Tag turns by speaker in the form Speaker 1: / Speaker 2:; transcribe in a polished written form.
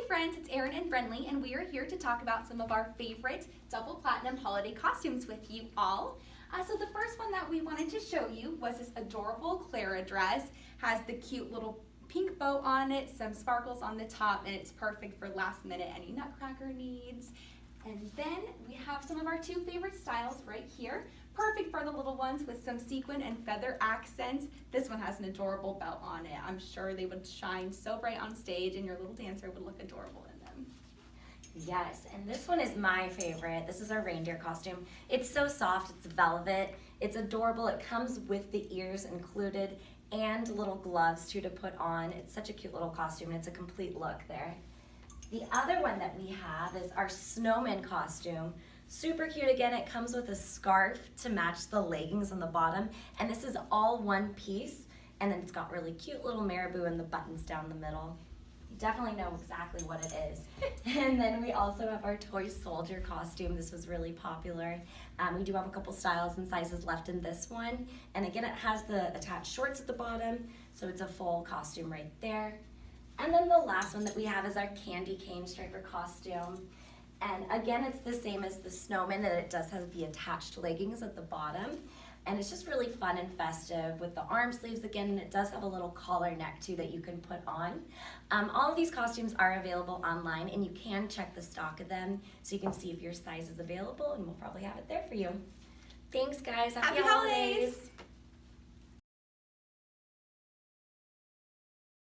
Speaker 1: friends, it's Erin and Friendly, and we are here to talk about some of our favorite double platinum holiday costumes with you all. So the first one that we wanted to show you was this adorable Clara dress. Has the cute little pink bow on it, some sparkles on the top, and it's perfect for last minute any nutcracker needs. And then we have some of our two favorite styles right here. Perfect for the little ones with some sequin and feather accents. This one has an adorable belt on it. I'm sure they would shine so bright on stage and your little dancer would look adorable in them.
Speaker 2: Yes, and this one is my favorite. This is our reindeer costume. It's so soft, it's velvet, it's adorable. It comes with the ears included and little gloves too to put on. It's such a cute little costume and it's a complete look there. The other one that we have is our snowman costume. Super cute again, it comes with a scarf to match the leggings on the bottom, and this is all one piece, and then it's got really cute little marabou and the buttons down the middle. You definitely know exactly what it is. And then we also have our toy soldier costume. This was really popular. We do have a couple styles and sizes left in this one, and again it has the attached shorts at the bottom, so it's a full costume right there. And then the last one that we have is our candy cane Stryker costume. And again, it's the same as the snowman, that it does have the attached leggings at the bottom. And it's just really fun and festive with the arm sleeves again, and it does have a little collar neck too that you can put on. All of these costumes are available online, and you can check the stock of them so you can see if your size is available, and we'll probably have it there for you. Thanks guys, happy holidays.